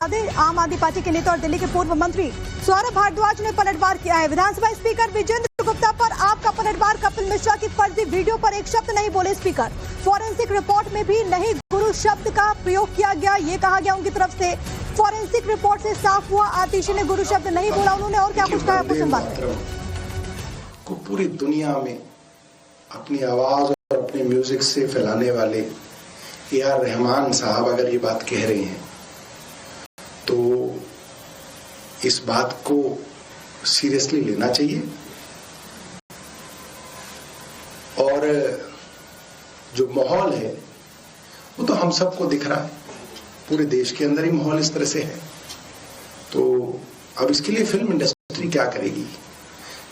आम आदमी पार्टी के नेता और दिल्ली के पूर्व मंत्री सौरभ भारद्वाज ने पलटवार किया है। विधानसभा स्पीकर विजेंद्र गुप्ता पर आपका पलटवार। कपिल मिश्रा की फर्जी वीडियो पर एक शब्द नहीं बोले स्पीकर। फॉरेंसिक रिपोर्ट में भी नहीं गुरु शब्द का प्रयोग किया गया, ये कहा गया उनकी तरफ से। फॉरेंसिक रिपोर्ट से साफ हुआ आतिशी ने गुरु शब्द नहीं बोला। उन्होंने और क्या कुछ कहा, आपको सुनवा को पूरी दुनिया में अपनी आवाज और अपने म्यूजिक से फैलाने वाले ए.आर. रहमान साहब अगर ये बात कह रहे हैं तो इस बात को सीरियसली लेना चाहिए। और जो माहौल है वो तो हम सबको दिख रहा है, पूरे देश के अंदर ही माहौल इस तरह से है। तो अब इसके लिए फिल्म इंडस्ट्री क्या करेगी?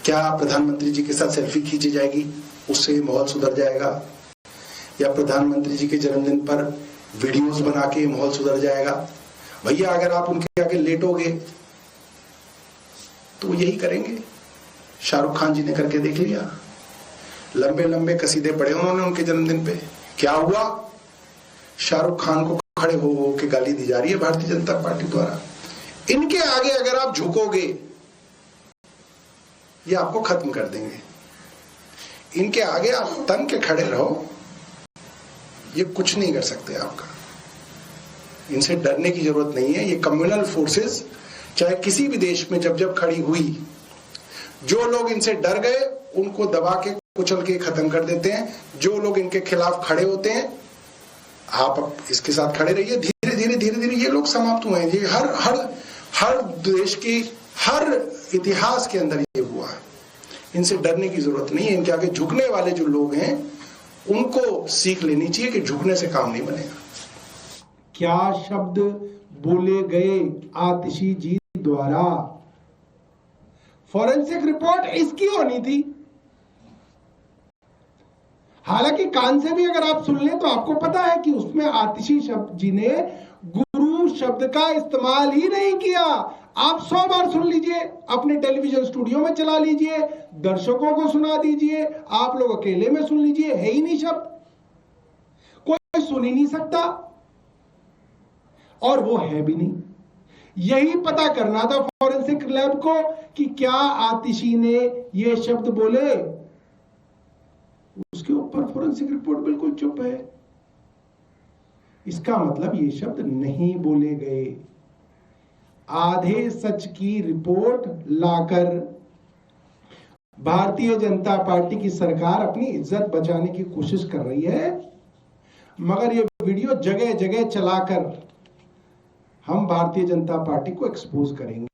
क्या प्रधानमंत्री जी के साथ सेल्फी खींची जाएगी, उससे माहौल सुधर जाएगा? या प्रधानमंत्री जी के जन्मदिन पर वीडियोस बना के माहौल सुधर जाएगा? भैया अगर आप उनके आगे लेटोगे तो यही करेंगे। शाहरुख खान जी ने करके देख लिया, लंबे लंबे कसीदे पढ़े उन्होंने उनके जन्मदिन पे। क्या हुआ? शाहरुख खान को खड़े हो के गाली दी जा रही है भारतीय जनता पार्टी द्वारा। इनके आगे अगर आप झुकोगे ये आपको खत्म कर देंगे। इनके आगे आप तन के खड़े रहो, ये कुछ नहीं कर सकते आपका। इनसे डरने की जरूरत नहीं है। ये कम्युनल फोर्सेस चाहे किसी भी देश में जब जब खड़ी हुई, जो लोग इनसे डर गए उनको दबा के कुचल के खत्म कर देते हैं। जो लोग इनके खिलाफ खड़े होते हैं, आप इसके साथ खड़े रहिए। धीरे धीरे धीरे धीरे ये लोग समाप्त हुए हैं। ये हर देश की हर इतिहास के अंदर ये हुआ है। इनसे डरने की जरूरत नहीं है। इनके आगे झुकने वाले जो लोग हैं उनको सीख लेनी चाहिए कि झुकने से काम नहीं बनेगा। क्या शब्द बोले गए आतिशी जी द्वारा? फॉरेंसिक रिपोर्ट इसकी होनी थी। हालांकि कान से भी अगर आप सुन लें तो आपको पता है कि उसमें आतिशी जी ने गुरु शब्द का इस्तेमाल ही नहीं किया। आप 100 बार सुन लीजिए, अपने टेलीविजन स्टूडियो में चला लीजिए, दर्शकों को सुना दीजिए, आप लोग अकेले में सुन लीजिए, है ही नहीं शब्द, कोई सुन ही नहीं सकता और वो है भी नहीं। यही पता करना था फॉरेंसिक लैब को कि क्या आतिशी ने ये शब्द बोले। उसके ऊपर फॉरेंसिक रिपोर्ट बिल्कुल चुप है। इसका मतलब ये शब्द नहीं बोले गए। आधे सच की रिपोर्ट लाकर भारतीय जनता पार्टी की सरकार अपनी इज्जत बचाने की कोशिश कर रही है, मगर ये वीडियो जगह जगह चलाकर हम भारतीय जनता पार्टी को एक्सपोज करेंगे।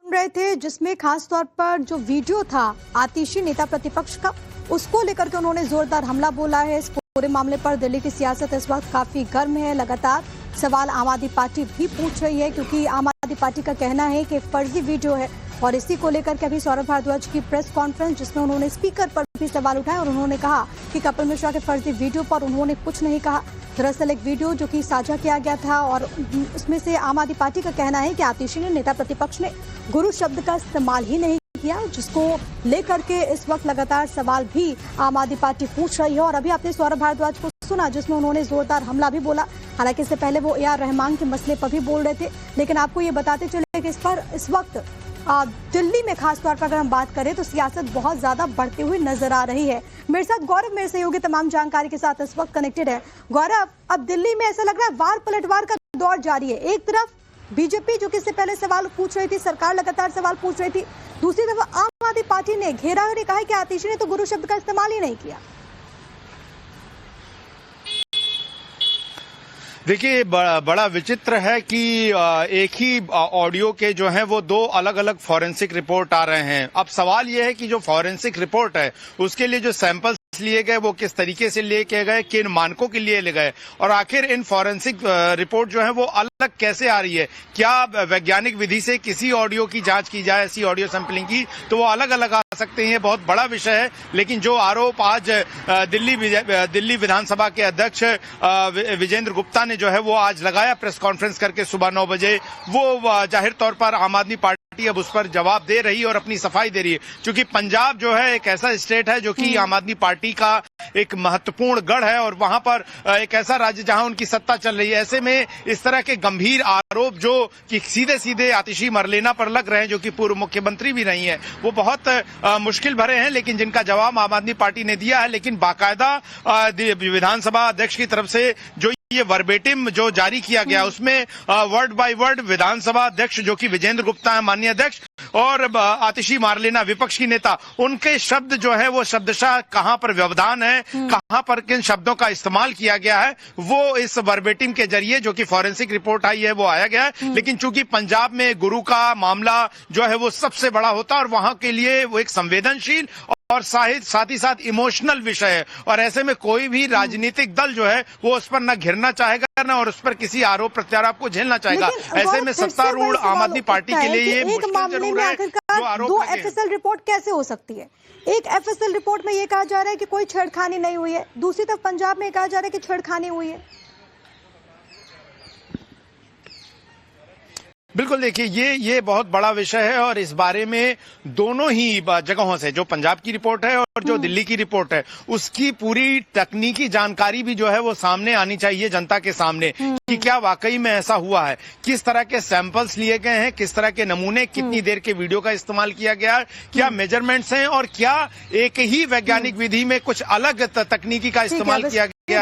रहे थे जिसमें खास तौर पर जो वीडियो था आतिशी नेता प्रतिपक्ष का, उसको लेकर के उन्होंने जोरदार हमला बोला है। इस पूरे मामले पर दिल्ली की सियासत इस वक्त काफी गर्म है। लगातार सवाल आम आदमी पार्टी भी पूछ रही है, क्योंकि आम आदमी पार्टी का कहना है कि फर्जी वीडियो है। और इसी को लेकर के अभी सौरभ भारद्वाज की प्रेस कॉन्फ्रेंस, जिसमें उन्होंने स्पीकर पर भी सवाल उठाए और उन्होंने कहा कि कपिल मिश्रा के फर्जी वीडियो पर उन्होंने कुछ नहीं कहा। दरअसल एक वीडियो जो कि साझा किया गया था और उसमें से आम आदमी पार्टी का कहना है कि आतिशी ने, नेता प्रतिपक्ष ने, गुरु शब्द का इस्तेमाल ही नहीं किया, जिसको लेकर के इस वक्त लगातार सवाल भी आम आदमी पार्टी पूछ रही है। और अभी आपने सौरभ भारद्वाज को सुना जिसमें उन्होंने जोरदार हमला भी बोला। हालांकि इससे पहले वो ए.आर. रहमान के मसले पर भी बोल रहे थे, लेकिन आपको ये बताते चले कि इस वक्त दिल्ली में खासतौर पर अगर हम बात करें तो सियासत बहुत ज्यादा बढ़ती हुई नजर आ रही है। मेरे साथ गौरव, मेरे सहयोगी तमाम जानकारी के साथ इस वक्त कनेक्टेड है। गौरव, अब दिल्ली में ऐसा लग रहा है वार पलटवार का दौर जारी है। एक तरफ बीजेपी जो कि इससे पहले सवाल पूछ रही थी, सरकार लगातार सवाल पूछ रही थी, दूसरी तरफ आम आदमी पार्टी ने घेरा और कहा कि आतिशी ने तो गुरु शब्द का इस्तेमाल ही नहीं किया। देखिए, बड़ा विचित्र है कि एक ही ऑडियो के जो हैं वो 2 अलग अलग फॉरेंसिक रिपोर्ट आ रहे हैं। अब सवाल ये है कि जो फॉरेंसिक रिपोर्ट है उसके लिए जो सैंपल्स लिए गए वो किस तरीके से लेके गए, किन मानकों के लिए ले गए, और आखिर इन फॉरेंसिक रिपोर्ट जो है वो अलग कैसे आ रही है। क्या वैज्ञानिक विधि से किसी ऑडियो की जांच की जाए, ऐसी ऑडियो सैंपलिंग की, तो वो अलग अलग आ सकते हैं। बहुत बड़ा विषय है। लेकिन जो आरोप आज दिल्ली विधानसभा के अध्यक्ष विजेंद्र गुप्ता ने जो है वो आज लगाया प्रेस कॉन्फ्रेंस करके सुबह 9 बजे, वो जाहिर तौर पर आम आदमी पार्टी पार्टी अब उस पर जवाब दे रही है और अपनी सफाई दे रही है, क्योंकि पंजाब जो है एक ऐसा स्टेट है जो कि आम आदमी पार्टी का एक महत्वपूर्ण गढ़ है और वहां पर एक ऐसा राज्य जहां उनकी सत्ता चल रही है। ऐसे में इस तरह के गंभीर आरोप जो कि सीधे सीधे आतिशी मरलेना पर लग रहे हैं, जो कि पूर्व मुख्यमंत्री भी नहीं है, वो बहुत मुश्किल भरे हैं, लेकिन जिनका जवाब आम आदमी पार्टी ने दिया है। लेकिन बाकायदा विधानसभा अध्यक्ष की तरफ से जो ये वर्बेटिम जो जारी किया गया उसमें वर्ड बाय वर्ड विधानसभा अध्यक्ष जो कि विजेंद्र गुप्ता है माननीय अध्यक्ष और आतिशी मारलेना विपक्ष की नेता, उनके शब्द जो है वो शब्दशः कहां पर व्यवधान है, कहां पर किन शब्दों का इस्तेमाल किया गया है, वो इस वर्बेटिम के जरिए जो कि फॉरेंसिक रिपोर्ट आई है वो आया गया है। लेकिन चूंकि पंजाब में गुरु का मामला जो है वो सबसे बड़ा होता है और वहां के लिए वो एक संवेदनशील और साथ ही साथ इमोशनल विषय है और ऐसे में कोई भी राजनीतिक दल जो है वो उस पर न घिरना चाहेगा ना और उस पर किसी आरोप प्रत्यारोप को झेलना चाहेगा। ऐसे में सत्तारूढ़ आम आदमी पार्टी के लिए ये मुश्किल जरूर है जो आरोप दो एफएसएल रिपोर्ट कैसे हो सकती है। एक एफएसएल रिपोर्ट में ये कहा जा रहा है कि कोई छेड़खानी नहीं हुई है, दूसरी तरफ पंजाब में कहा जा रहा है कि छेड़खानी हुई है। बिल्कुल, देखिए ये बहुत बड़ा विषय है और इस बारे में दोनों ही जगहों से जो पंजाब की रिपोर्ट है और जो दिल्ली की रिपोर्ट है उसकी पूरी तकनीकी जानकारी भी जो है वो सामने आनी चाहिए जनता के सामने कि क्या वाकई में ऐसा हुआ है, किस तरह के सैंपल्स लिए गए हैं, किस तरह के नमूने, कितनी देर के वीडियो का इस्तेमाल किया गया है, क्या मेजरमेंट्स हैं और क्या एक ही वैज्ञानिक विधि में कुछ अलग तकनीकी का इस्तेमाल किया गया